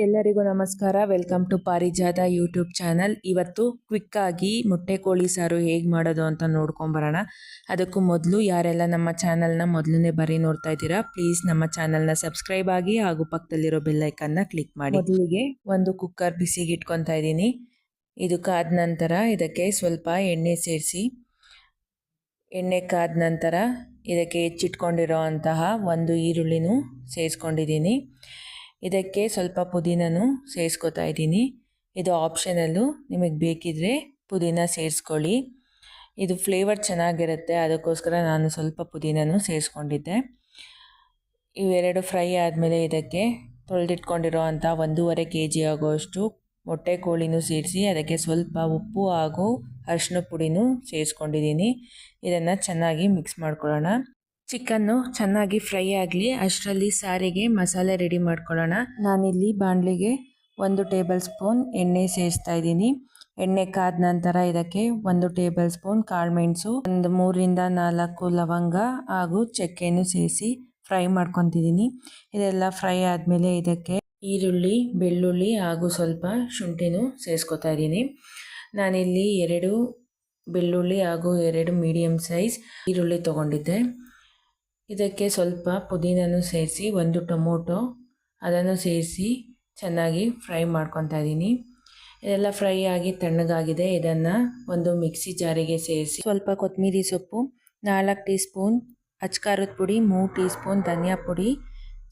ಎಲ್ಲರಿಗೂ ನಮಸ್ಕಾರ. Welcome to ಪಾರಿಜಾತ ಯೂಟ್ಯೂಬ್ ಚಾನಲ್. ಇವತ್ತು ಕ್ವಿಕ್ಕಾಗಿ ಮೊಟ್ಟೆ ಕೋಳಿ ಸಾರು ಹೇಗೆ ಮಾಡೋದು ಅಂತ ನೋಡ್ಕೊಂಬರೋಣ. ಅದಕ್ಕೂ ಮೊದಲು ಯಾರೆಲ್ಲ ನಮ್ಮ ಚಾನಲ್ನ ಮೊದಲನೇ ಬಾರಿ ನೋಡ್ತಾ ಇದ್ದೀರಾ, ಪ್ಲೀಸ್ ನಮ್ಮ ಚಾನಲ್ನ ಸಬ್ಸ್ಕ್ರೈಬ್ ಆಗಿ ಹಾಗೂ ಪಕ್ಕದಲ್ಲಿರೋ ಬೆಲ್ಲೈಕನ್ನ ಕ್ಲಿಕ್ ಮಾಡಿ. ಮೊದಲಿಗೆ ಒಂದು ಕುಕ್ಕರ್ ಬಿಸಿಗೆ ಇಟ್ಕೊತಾ ಇದ್ದೀನಿ. ಇದು ಕಾದ ನಂತರ ಇದಕ್ಕೆ ಸ್ವಲ್ಪ ಎಣ್ಣೆ ಸೇರಿಸಿ, ಎಣ್ಣೆ ಕಾದ ನಂತರ ಇದಕ್ಕೆ ಹೆಚ್ಚಿಟ್ಕೊಂಡಿರೋ ಅಂತಹ ಒಂದು ಈರುಳ್ಳಿನೂ ಸೇರಿಸ್ಕೊಂಡಿದ್ದೀನಿ. ಇದಕ್ಕೆ ಸ್ವಲ್ಪ ಪುದೀನೂ ಸೇರಿಸ್ಕೊತಾ ಇದ್ದೀನಿ. ಇದು ಆಪ್ಷನಲ್ಲು, ನಿಮಗೆ ಬೇಕಿದ್ರೆ ಪುದೀನ ಸೇರಿಸ್ಕೊಳ್ಳಿ. ಇದು ಫ್ಲೇವರ್ ಚೆನ್ನಾಗಿರುತ್ತೆ, ಅದಕ್ಕೋಸ್ಕರ ನಾನು ಸ್ವಲ್ಪ ಪುದೀನೂ ಸೇರಿಸ್ಕೊಂಡಿದ್ದೆ. ಇವೆರಡು ಫ್ರೈ ಆದಮೇಲೆ ಇದಕ್ಕೆ ತೊಳೆದಿಟ್ಕೊಂಡಿರೋ ಅಂಥ 1.5 kg ಆಗುವಷ್ಟು ಮೊಟ್ಟೆ ಕೋಳಿನೂ ಸೇರಿಸಿ ಅದಕ್ಕೆ ಸ್ವಲ್ಪ ಉಪ್ಪು ಹಾಗೂ ಅರಿಶಿನ ಪುಡಿನೂ ಸೇರಿಸ್ಕೊಂಡಿದ್ದೀನಿ. ಇದನ್ನು ಚೆನ್ನಾಗಿ ಮಿಕ್ಸ್ ಮಾಡ್ಕೊಳ್ಳೋಣ. ಚಿಕನ್ನು ಚೆನ್ನಾಗಿ ಫ್ರೈ ಆಗಲಿ, ಅಷ್ಟರಲ್ಲಿ ಸಾರಿಗೆ ಮಸಾಲೆ ರೆಡಿ ಮಾಡ್ಕೊಳ್ಳೋಣ. ನಾನಿಲ್ಲಿ ಬಾಣಲಿಗೆ 1 ಟೇಬಲ್ ಸ್ಪೂನ್ ಎಣ್ಣೆ ಸೇರಿಸ್ತಾ ಇದ್ದೀನಿ. ಎಣ್ಣೆ ಕಾದ ನಂತರ ಇದಕ್ಕೆ 1 ಟೇಬಲ್ ಸ್ಪೂನ್ ಕಾಳುಮೆಣಸು, ಒಂದು 3 ರಿಂದ 4 ಲವಂಗ ಹಾಗೂ ಚಕ್ಕೆಯನ್ನು ಸೇರಿಸಿ ಫ್ರೈ ಮಾಡ್ಕೊತಿದ್ದೀನಿ. ಇದೆಲ್ಲ ಫ್ರೈ ಆದಮೇಲೆ ಇದಕ್ಕೆ ಈರುಳ್ಳಿ, ಬೆಳ್ಳುಳ್ಳಿ ಹಾಗೂ ಸ್ವಲ್ಪ ಶುಂಠಿನೂ ಸೇರಿಸ್ಕೊತಾ ಇದ್ದೀನಿ. ನಾನಿಲ್ಲಿ 2 ಬೆಳ್ಳುಳ್ಳಿ ಹಾಗೂ 2 ಮೀಡಿಯಮ್ ಸೈಜ್ ಈರುಳ್ಳಿ ತೊಗೊಂಡಿದ್ದೆ. ಇದಕ್ಕೆ ಸ್ವಲ್ಪ ಪುದೀನೂ ಸೇರಿಸಿ, 1 ಟೊಮೊಟೊ ಅದನ್ನು ಸೇರಿಸಿ ಚೆನ್ನಾಗಿ ಫ್ರೈ ಮಾಡ್ಕೊತಾ ಇದ್ದೀನಿ. ಇದೆಲ್ಲ ಫ್ರೈ ಆಗಿ ತಣ್ಣಗಾಗಿದೆ. ಇದನ್ನು ಒಂದು ಮಿಕ್ಸಿ ಜಾರಿಗೆ ಸೇರಿಸಿ ಸ್ವಲ್ಪ ಕೊತ್ತಂಬರಿ ಸೊಪ್ಪು, 4 ಟೀ ಸ್ಪೂನ್ ಅಚ್ಕಾರದ ಪುಡಿ, 3 ಟೀ ಸ್ಪೂನ್ ಧನಿಯಾ ಪುಡಿ,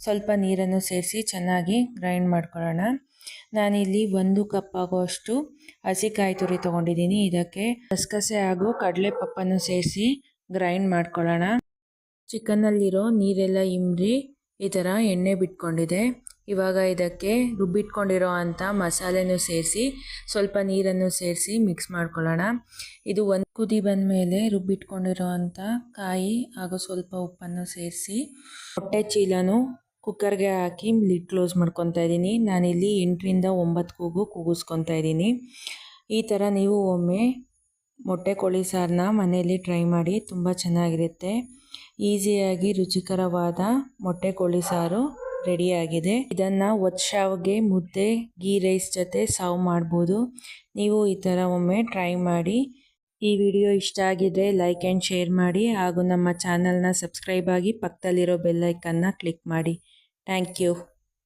ಸ್ವಲ್ಪ ನೀರನ್ನು ಸೇರಿಸಿ ಚೆನ್ನಾಗಿ ಗ್ರೈಂಡ್ ಮಾಡ್ಕೊಳ್ಳೋಣ. ನಾನಿಲ್ಲಿ 1 ಕಪ್ ಆಗೋಷ್ಟು ಹಸಿಕಾಯಿ ತುರಿ ತೊಗೊಂಡಿದ್ದೀನಿ. ಇದಕ್ಕೆ ಗಸಗಸೆ ಹಾಗೂ ಕಡಲೆಪಪ್ಪನ್ನು ಸೇರಿಸಿ ಗ್ರೈಂಡ್ ಮಾಡ್ಕೊಳ್ಳೋಣ. ಚಿಕನ್ನಲ್ಲಿರೋ ನೀರೆಲ್ಲ ಇಂಬ್ರಿ ಈ ಥರ ಎಣ್ಣೆ ಬಿಟ್ಕೊಂಡಿದೆ. ಇವಾಗ ಇದಕ್ಕೆ ರುಬ್ಬಿಟ್ಕೊಂಡಿರೋ ಅಂಥ ಮಸಾಲೆನೂ ಸೇರಿಸಿ ಸ್ವಲ್ಪ ನೀರನ್ನು ಸೇರಿಸಿ ಮಿಕ್ಸ್ ಮಾಡ್ಕೊಳ್ಳೋಣ. ಇದು ಒಂದು ಕುದಿ ಬಂದ ಮೇಲೆ ರುಬ್ಬಿಟ್ಕೊಂಡಿರೋ ಅಂಥ ಕಾಯಿ ಹಾಗೂ ಸ್ವಲ್ಪ ಉಪ್ಪನ್ನು ಸೇರಿಸಿ ಮೊಟ್ಟೆ ಚೀಲನೂ ಕುಕ್ಕರ್ಗೆ ಹಾಕಿ ಲಿಡ್ ಕ್ಲೋಸ್ ಮಾಡ್ಕೊತಾ ಇದ್ದೀನಿ. ನಾನಿಲ್ಲಿ 8 ರಿಂದ 9 ಕೂಗು ಕೂಗಿಸ್ಕೊತಾ ಇದ್ದೀನಿ. ಈ ಥರ ನೀವು ಒಮ್ಮೆ ಮೊಟ್ಟೆ ಕೋಳಿ ಸಾರನ್ನ ಮನೆಯಲ್ಲಿ ಟ್ರೈ ಮಾಡಿ, ತುಂಬ ಚೆನ್ನಾಗಿರುತ್ತೆ. ಈಸಿಯಾಗಿ ರುಚಿಕರವಾದ ಮೊಟ್ಟೆ ಕೋಳಿ ಸಾರು ರೆಡಿಯಾಗಿದೆ. ಇದನ್ನು ಒತ್ಶಾವ್ಗೆ, ಮುದ್ದೆ, ಗೀ ರೈಸ್ ಜೊತೆ ಸರ್ವ್ ಮಾಡ್ಬೋದು. ನೀವು ಈ ಥರ ಒಮ್ಮೆ ಟ್ರೈ ಮಾಡಿ. ಈ ವಿಡಿಯೋ ಇಷ್ಟ ಆಗಿದ್ರೆ ಲೈಕ್ ಆ್ಯಂಡ್ ಶೇರ್ ಮಾಡಿ ಹಾಗೂ ನಮ್ಮ ಚಾನಲ್ನ ಸಬ್ಸ್ಕ್ರೈಬ್ ಆಗಿ ಪಕ್ಕದಲ್ಲಿರೋ ಬೆಲ್ಲೈಕನ್ನ ಕ್ಲಿಕ್ ಮಾಡಿ. Thank you.